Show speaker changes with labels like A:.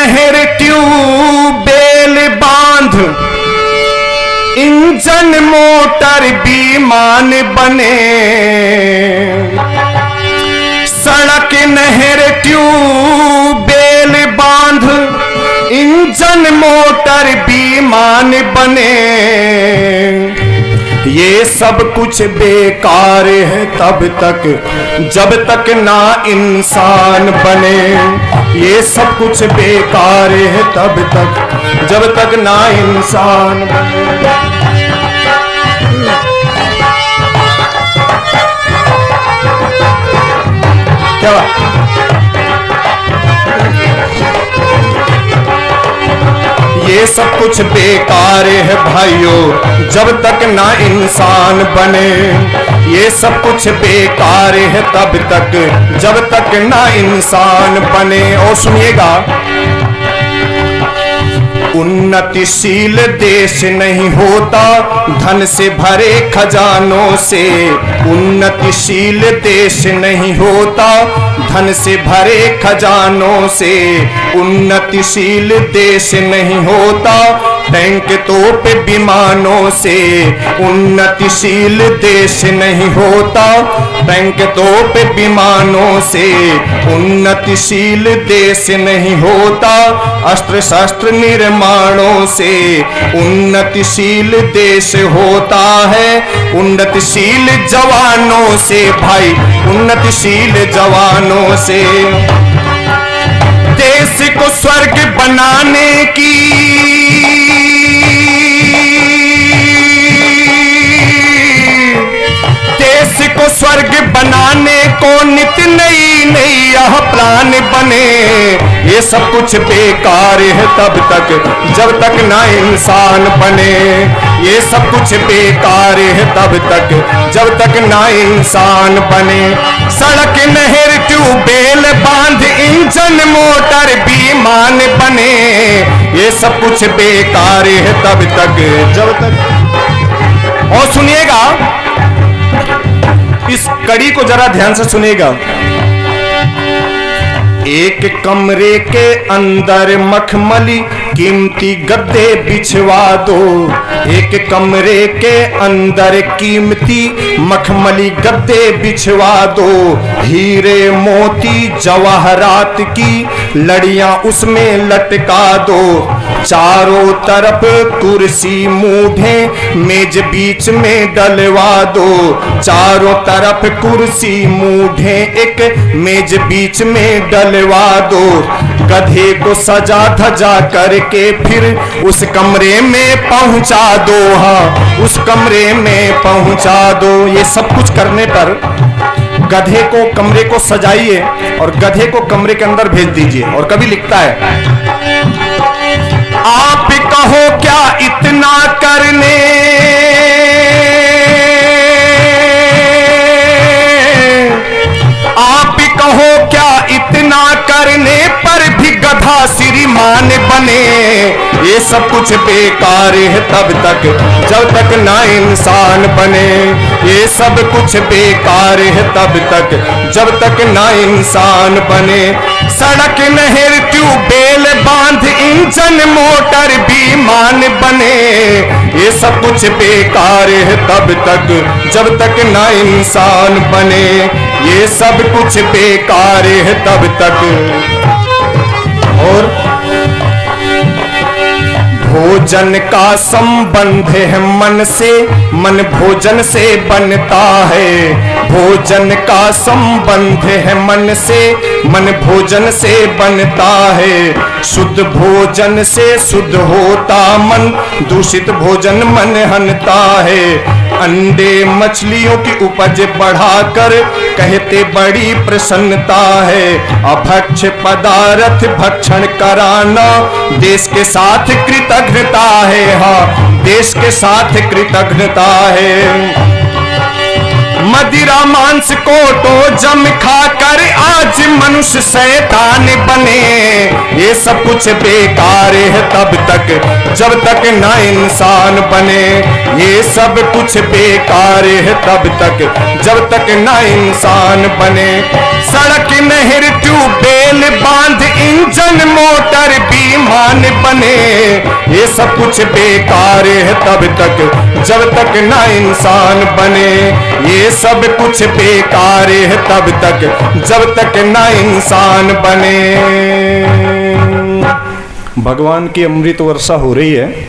A: नहर ट्यूबवेल बांध engine motor विमान बने। सड़क नहर ट्यूबवेल बांध इंजन मोटर विमान बने। ये सब कुछ बेकार है तब तक जब तक ना इंसान बने। ये सब कुछ बेकार है तब तक जब तक ना इंसान बने। क्या ये सब कुछ बेकार है भाइयों जब तक ना इंसान बने। ये सब कुछ बेकार है तब तक जब तक ना इंसान बने। और सुनिएगा, उन्नतिशील देश नहीं होता धन से भरे खजानों से। उन्नतिशील देश नहीं होता धन से भरे खजानों से। उन्नतिशील देश नहीं होता टैंक तोप विमानों से। उन्नतिशील देश नहीं होता टैंक तोप विमानों से। उन्नतिशील देश नहीं होता अस्त्र शस्त्र निर्माणों से। उन्नतिशील देश होता है उन्नतिशील जवानों से भाई, उन्नतिशील जवानों से। देश को स्वर्ग बनाने की देश को स्वर्ग बनाने को नित नई नई यह प्लान बने। ये सब कुछ बेकार है तब तक जब तक ना इंसान बने। ये सब कुछ बेकार है तब तक जब तक ना इंसान बने। सड़क नहर ट्यूबवेल बांध इंजन मोटर विमान बने। ये सब कुछ बेकार है तब तक जब तक। और सुनिएगा, इस कड़ी को जरा ध्यान से सुनिएगा। एक कमरे के अंदर मखमली कीमती गद्दे बिछवा दो। एक कमरे के अंदर कीमती मखमली गद्दे बिछवा दो। हीरे मोती जवाहरात की लड़ियां उसमें लटका दो। चारों तरफ कुर्सी मूढ़े मेज बीच में डलवा दो। चारों तरफ कुर्सी मूढ़े एक मेज बीच में डलवा दो। गधे को सजा धजा करके फिर उस कमरे में पहुंचा दो। हाँ, उस कमरे में पहुंचा दो। ये सब कुछ करने पर गधे को कमरे को सजाइए और गधे को कमरे के अंदर भेज दीजिए। और कभी लिखता है, आप कहो क्या इतना करने आप कहो क्या इतना करने पर भी गधा श्रीमान बने। ये सब कुछ बेकार है तब तक जब तक ना इंसान बने। ये सब कुछ बेकार है तब तक जब तक ना इंसान बने। सड़क नहर ट्यूबवेल बांध इंजन मोटर विमान बने। ये सब कुछ बेकार है तब तक जब तक ना इंसान बने। ये सब कुछ बेकार है तब तक। और भोजन का संबंध है मन से, मन भोजन से बनता है। भोजन का संबंध है मन से, मन भोजन से बनता है। शुद्ध भोजन से शुद्ध होता मन, दूषित भोजन मन हनता है। अंडे मछलियों की उपज बढ़ाकर कहते बड़ी प्रसन्नता है। अभक्ष्य पदार्थ भक्षण कराना देश के साथ कृतज्ञता है। हाँ, देश के साथ कृतज्ञता है। मदिरा मांस को तो जम खाकर आज मनुष्य शैतान बने। ये सब कुछ बेकार है तब तक जब तक ना इंसान बने। ये सब कुछ बेकार है तब तक जब तक ना इंसान बने। सड़क नहर ट्यूबवेल बांध इंजन मोटर इंसान बने। ये सब कुछ बेकार है तब तक जब तक ना इंसान बने। ये सब कुछ बेकार है तब तक जब तक ना इंसान बने। भगवान की अमृत वर्षा हो रही है।